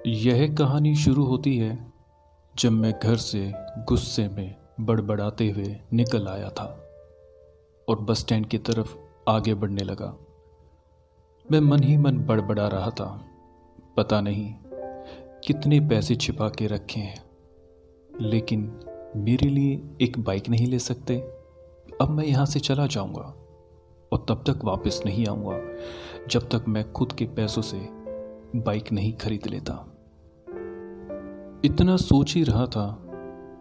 यह कहानी शुरू होती है जब मैं घर से गुस्से में बड़बड़ाते हुए निकल आया था और बस स्टैंड की तरफ आगे बढ़ने लगा। मैं मन ही मन बड़बड़ा रहा था, पता नहीं कितने पैसे छिपा के रखे हैं, लेकिन मेरे लिए एक बाइक नहीं ले सकते। अब मैं यहाँ से चला जाऊँगा और तब तक वापस नहीं आऊँगा जब तक मैं खुद के पैसों से बाइक नहीं खरीद लेता। इतना सोच ही रहा था,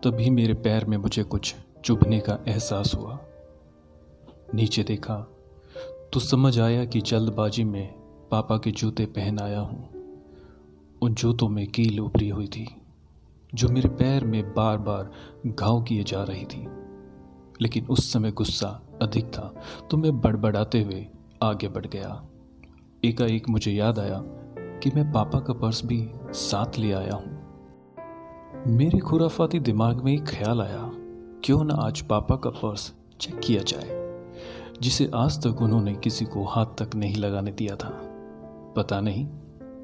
तभी मेरे पैर में मुझे कुछ चुभने का एहसास हुआ। नीचे देखा तो समझ आया कि जल्दबाजी में पापा के जूते पहन आया हूँ। उन जूतों में कील उभरी हुई थी जो मेरे पैर में बार बार घाव किए जा रही थी, लेकिन उस समय गुस्सा अधिक था तो मैं बड़बड़ाते हुए आगे बढ़ गया। एकाएक मुझे याद आया कि मैं पापा का पर्स भी साथ ले आया हूँ। मेरे खुराफाती दिमाग में एक ख्याल आया, क्यों ना आज पापा का पर्स चेक किया जाए, जिसे आज तक उन्होंने किसी को हाथ तक नहीं लगाने दिया था। पता नहीं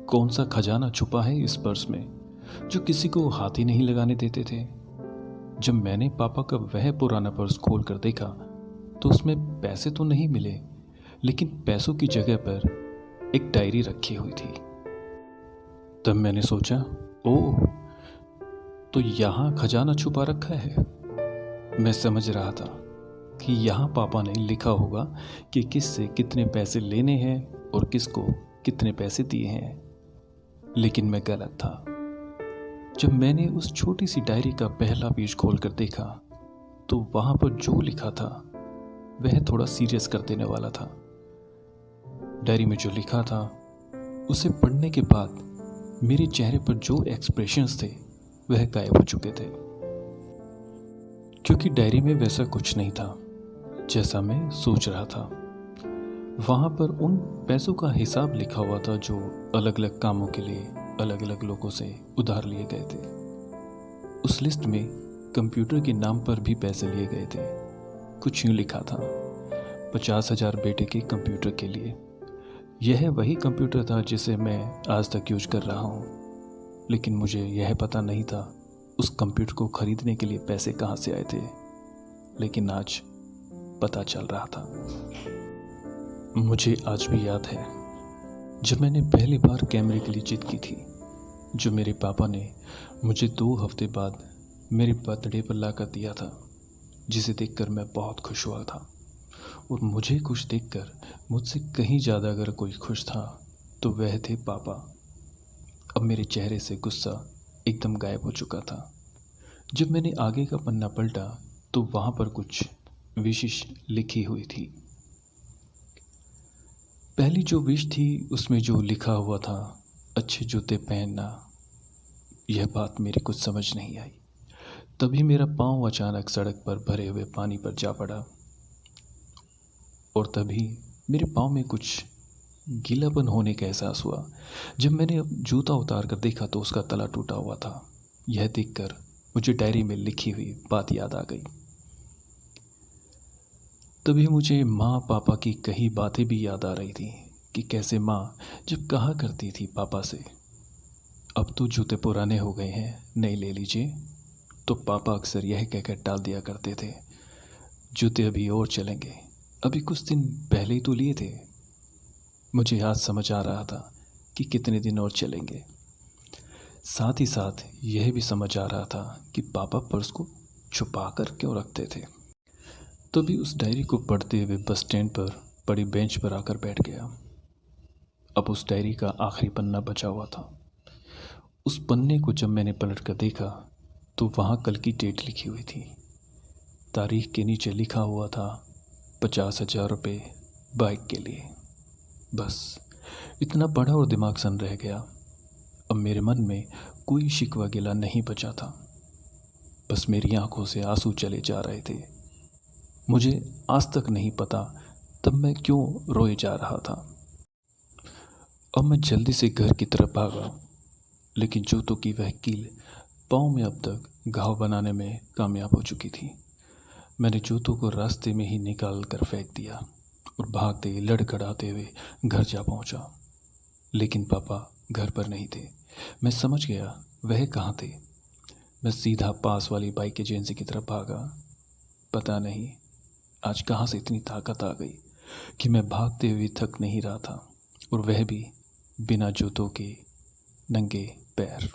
कौन सा खजाना छुपा है इस पर्स में जो किसी को हाथ ही नहीं लगाने देते थे। जब मैंने पापा का वह पुराना पर्स खोल कर देखा तो उसमें पैसे तो नहीं मिले, लेकिन पैसों की जगह पर एक डायरी रखी हुई थी। तब मैंने सोचा, ओह, तो यहाँ खजाना छुपा रखा है। मैं समझ रहा था कि यहाँ पापा ने लिखा होगा कि किससे कितने पैसे लेने हैं और किसको कितने पैसे दिए हैं, लेकिन मैं गलत था। जब मैंने उस छोटी सी डायरी का पहला पेज खोलकर देखा तो वहां पर जो लिखा था वह थोड़ा सीरियस कर देने वाला था। डायरी में जो लिखा था उसे पढ़ने के बाद मेरे चेहरे पर जो एक्सप्रेशंस थे वह गायब हो चुके थे, क्योंकि डायरी में वैसा कुछ नहीं था जैसा मैं सोच रहा था। वहां पर उन पैसों का हिसाब लिखा हुआ था जो अलग अलग कामों के लिए अलग अलग लोगों से उधार लिए गए थे। उस लिस्ट में कंप्यूटर के नाम पर भी पैसे लिए गए थे। कुछ यूं लिखा था, 50,000 बेटे के कंप्यूटर के लिए। यह वही कंप्यूटर था जिसे मैं आज तक यूज कर रहा हूँ, लेकिन मुझे यह पता नहीं था उस कंप्यूटर को खरीदने के लिए पैसे कहाँ से आए थे। लेकिन आज पता चल रहा था। मुझे आज भी याद है जब मैंने पहली बार कैमरे के लिए जिद की थी, जो मेरे पापा ने मुझे 2 हफ्ते बाद मेरे बर्थडे पर ला कर दिया था, जिसे देखकर मैं बहुत खुश हुआ था। और मुझे खुश देखकर मुझसे कहीं ज़्यादा अगर कोई खुश था तो वह थे पापा। अब मेरे चेहरे से गुस्सा एकदम गायब हो चुका था। जब मैंने आगे का पन्ना पलटा तो वहाँ पर कुछ विशेष लिखी हुई थी। पहली जो विश थी उसमें जो लिखा हुआ था, अच्छे जूते पहनना। यह बात मेरी कुछ समझ नहीं आई। तभी मेरा पाँव अचानक सड़क पर भरे हुए पानी पर जा पड़ा और तभी मेरे पाँव में कुछ गीलापन होने का एहसास हुआ। जब मैंने जूता उतार कर देखा तो उसका तला टूटा हुआ था। यह देखकर मुझे डायरी में लिखी हुई बात याद आ गई। तभी मुझे माँ पापा की कई बातें भी याद आ रही थी कि कैसे माँ जब कहा करती थी पापा से, अब तो जूते पुराने हो गए हैं, नए ले लीजिए, तो पापा अक्सर यह कहकर टाल दिया करते थे, जूते अभी और चलेंगे, अभी कुछ दिन पहले ही तो लिए थे। मुझे आज समझ आ रहा था कि कितने दिन और चलेंगे। साथ ही साथ यह भी समझ आ रहा था कि पापा पर्स को छुपा कर क्यों रखते थे। तभी उस डायरी को पढ़ते हुए बस स्टैंड पर पड़ी बेंच पर आकर बैठ गया। अब उस डायरी का आखिरी पन्ना बचा हुआ था। उस पन्ने को जब मैंने पलट कर देखा तो वहाँ कल की डेट लिखी हुई थी। तारीख के नीचे लिखा हुआ था 50,000 रुपये बाइक के लिए। बस इतना पढ़ा और दिमाग सन रह गया। अब मेरे मन में कोई शिकवा गिला नहीं बचा था, बस मेरी आंखों से आंसू चले जा रहे थे। मुझे आज तक नहीं पता तब मैं क्यों रोए जा रहा था। अब मैं जल्दी से घर की तरफ भागा, लेकिन जूतों की वह कील पाँव में अब तक घाव बनाने में कामयाब हो चुकी थी। मैंने जूतों को रास्ते में ही निकाल कर फेंक दिया और भागते लड़खड़ाते हुए घर जा पहुंचा। लेकिन पापा घर पर नहीं थे। मैं समझ गया वह कहाँ थे। मैं सीधा पास वाली बाइक एजेंसी की तरफ भागा। पता नहीं आज कहाँ से इतनी ताकत आ गई कि मैं भागते हुए थक नहीं रहा था, और वह भी बिना जूतों के, नंगे पैर।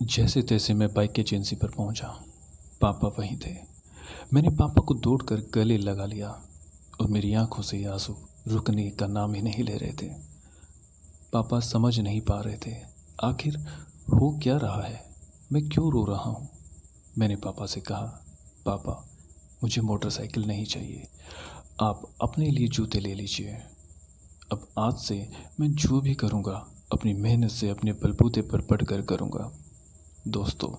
जैसे तैसे मैं बाइक एजेंसी पर पहुंचा। पापा वहीं थे। मैंने पापा को दौड़कर गले लगा लिया और मेरी आंखों से आंसू रुकने का नाम ही नहीं ले रहे थे। पापा समझ नहीं पा रहे थे आखिर हो क्या रहा है, मैं क्यों रो रहा हूँ। मैंने पापा से कहा, पापा मुझे मोटरसाइकिल नहीं चाहिए, आप अपने लिए जूते ले लीजिए। अब आज से मैं जो भी करूँगा अपनी मेहनत से अपने बलबूते पर पढ़कर करूँगा। दोस्तों,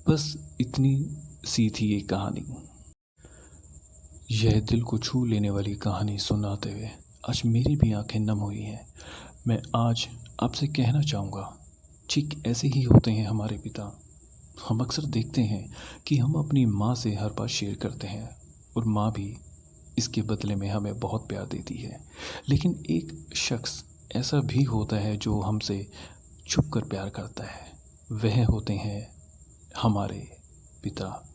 बस इतनी सी थी ये कहानी। यह दिल को छू लेने वाली कहानी सुनाते हुए आज मेरी भी आंखें नम हुई हैं। मैं आज आपसे कहना चाहूँगा, ठीक ऐसे ही होते हैं हमारे पिता। हम अक्सर देखते हैं कि हम अपनी माँ से हर बात शेयर करते हैं और माँ भी इसके बदले में हमें बहुत प्यार देती है। लेकिन एक शख्स ऐसा भी होता है जो हमसे छुप कर प्यार करता है, वह होते हैं हमारे पिता।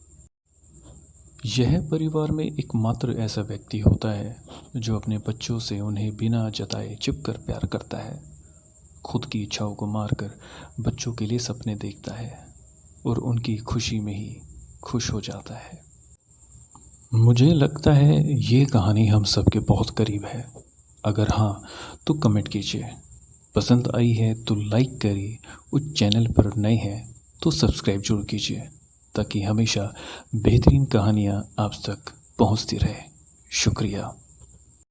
यह परिवार में एकमात्र ऐसा व्यक्ति होता है जो अपने बच्चों से उन्हें बिना जताए छिप कर प्यार करता है, खुद की इच्छाओं को मारकर बच्चों के लिए सपने देखता है और उनकी खुशी में ही खुश हो जाता है। मुझे लगता है ये कहानी हम सबके बहुत करीब है। अगर हाँ तो कमेंट कीजिए, पसंद आई है तो लाइक करिए, और चैनल पर नए हैं तो सब्सक्राइब जरूर कीजिए ताकि हमेशा बेहतरीन कहानियाँ आप तक पहुँचती रहे। शुक्रिया।